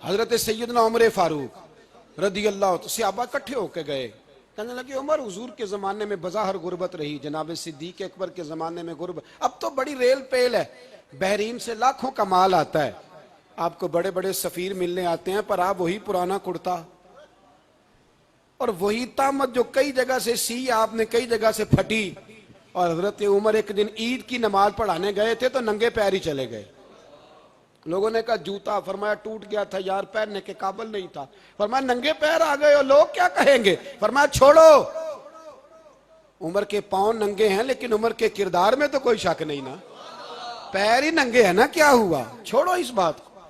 حضرت سیدنا عمر فاروق رضی اللہ عنہ صحابہ اکٹھے ہو کے گئے، کہنے لگے عمر حضور کے زمانے میں بظاہر غربت رہی، جناب صدیق اکبر کے زمانے میں غربت، اب تو بڑی ریل پیل ہے، بحرین سے لاکھوں کا مال آتا ہے، آپ کو بڑے بڑے سفیر ملنے آتے ہیں، پر آپ وہی پرانا کرتا اور وہی طامت جو کئی جگہ سے سی آپ نے کئی جگہ سے پھٹی۔ اور حضرت عمر ایک دن عید کی نماز پڑھانے گئے تھے تو ننگے پیر ہی چلے گئے، لوگوں نے کہا جوتا، فرمایا ٹوٹ گیا تھا یار، پہننے کے قابل نہیں تھا، فرمایا ننگے پیر آ گئے ہو، لوگ کیا کہیں گے، فرمایا چھوڑو، عمر کے پاؤں ننگے ہیں لیکن عمر کے کردار میں تو کوئی شک نہیں نا، پیر ہی ننگے ہیں نا، کیا ہوا، چھوڑو اس بات کو،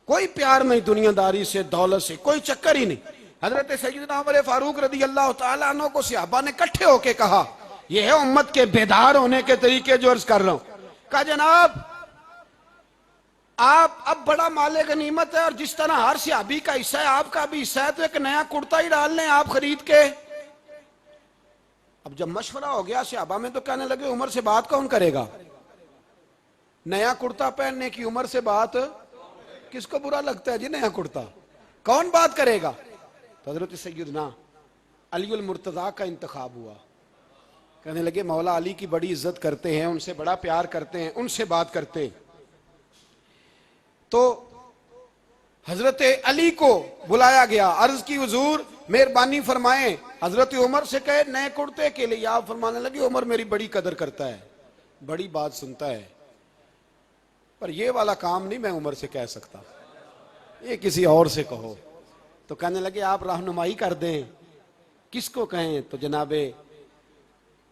کوئی پیار نہیں دنیا داری سے، دولت سے کوئی چکر ہی نہیں۔ حضرت سیدنا عمر فاروق رضی اللہ تعالیٰ عنہ کو صحابہ نے کٹھے ہو کے کہا، یہ ہے امت کے بیدار ہونے کے طریقے جو عرض کر رہا ہوں، کہا جناب آپ اب بڑا مال غنیمت ہے اور جس طرح ہر صحابی کا حصہ ہے آپ کا بھی حصہ ہے، تو ایک نیا کرتا ہی ڈال لیں آپ خرید کے۔ اب جب مشورہ ہو گیا صحابہ میں تو کہنے لگے عمر سے بات کون کرے گا، نیا کرتا پہننے کی عمر سے بات، کس کو برا لگتا ہے جی نیا کرتا، کون بات کرے گا، تو حضرت سیدنا علی المرتضیٰ کا انتخاب ہوا، کہنے لگے مولا علی کی بڑی عزت کرتے ہیں، ان سے بڑا پیار کرتے ہیں، ان سے بات کرتے ہیں۔ تو حضرت علی کو بلایا گیا، عرض کی حضور مہربانی فرمائیں، حضرت عمر سے کہے نئے کرتے کے لیے، آپ فرمانے لگے عمر میری بڑی قدر کرتا ہے، بڑی بات سنتا ہے، پر یہ والا کام نہیں میں عمر سے کہہ سکتا، یہ کسی اور سے کہو۔ تو کہنے لگے آپ رہنمائی کر دیں، کس کو کہیں، تو جناب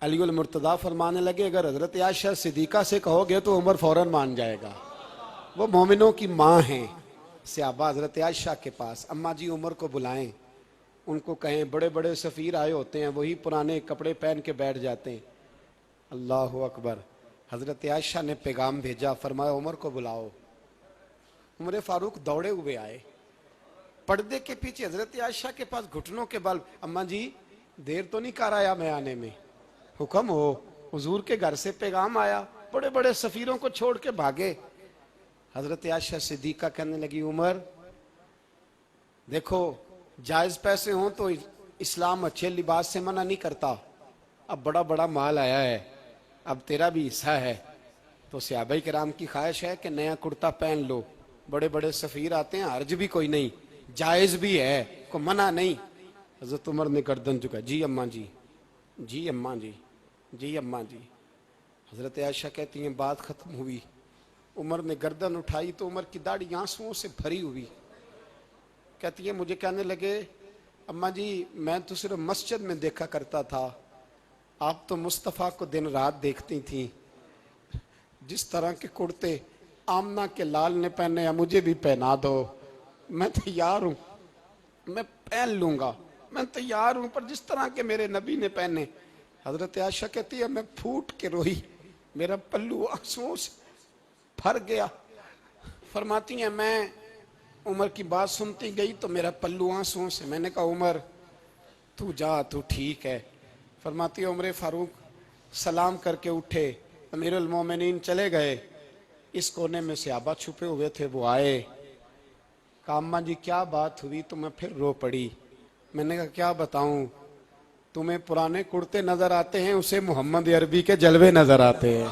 علی المرتضیٰ فرمانے لگے اگر حضرت عائشہ صدیقہ سے کہو گے تو عمر فوراً مان جائے گا، وہ مومنوں کی ماں ہیں۔ صحابہ حضرت عائشہ کے پاس، اماں جی عمر کو بلائیں، ان کو کہیں، بڑے بڑے سفیر آئے ہوتے ہیں وہی پرانے کپڑے پہن کے بیٹھ جاتے ہیں، اللہ اکبر۔ حضرت عائشہ نے پیغام بھیجا، فرمایا عمر کو بلاؤ، عمر فاروق دوڑے ہوئے آئے، پردے کے پیچھے حضرت عائشہ کے پاس گھٹنوں کے بل، اماں جی دیر تو نہیں کر آیا میں آنے میں، حکم ہو، حضور کے گھر سے پیغام آیا، بڑے بڑے سفیروں کو چھوڑ کے بھاگے۔ حضرت عائشہ صدیقہ کہنے لگی عمر دیکھو جائز پیسے ہوں تو اسلام اچھے لباس سے منع نہیں کرتا، اب بڑا بڑا مال آیا ہے، اب تیرا بھی حصہ ہے، تو صحابہ کرام کی خواہش ہے کہ نیا کرتا پہن لو، بڑے بڑے سفیر آتے ہیں، حرج بھی کوئی نہیں، جائز بھی ہے، کوئی منع نہیں۔ حضرت عمر نے گردن جھکا، جی اماں جی، جی اماں جی، جی اماں جی۔ حضرت عائشہ کہتی ہیں بات ختم ہوئی، عمر نے گردن اٹھائی تو عمر کی داڑھی آنسوؤں سے بھری ہوئی، کہتی ہے مجھے کہنے لگے اماں جی میں تو صرف مسجد میں دیکھا کرتا تھا، آپ تو مصطفیٰ کو دن رات دیکھتی تھیں، جس طرح کے کرتے آمنہ کے لال نے پہنے ہیں مجھے بھی پہنا دو، میں تیار ہوں، میں پہن لوں گا، میں تیار ہوں، پر جس طرح کے میرے نبی نے پہنے۔ حضرت عائشہ کہتی ہے میں پھوٹ کے روئی، میرا پلو آنسوؤں سے بھر گیا، فرماتی ہیں میں عمر کی بات سنتی گئی تو میرا پلو آنسوؤں سے، میں نے کہا عمر تو جا تو ٹھیک ہے، فرماتی ہے عمر فاروق سلام کر کے اٹھے، امیر المومنین چلے گئے، اس کونے میں صحابہ چھپے ہوئے تھے وہ آئے، کہا اماں جی کیا بات ہوئی، تو میں پھر رو پڑی، میں نے کہا کیا بتاؤں، تمہیں پرانے کرتے نظر آتے ہیں، اسے محمد عربی کے جلوے نظر آتے ہیں۔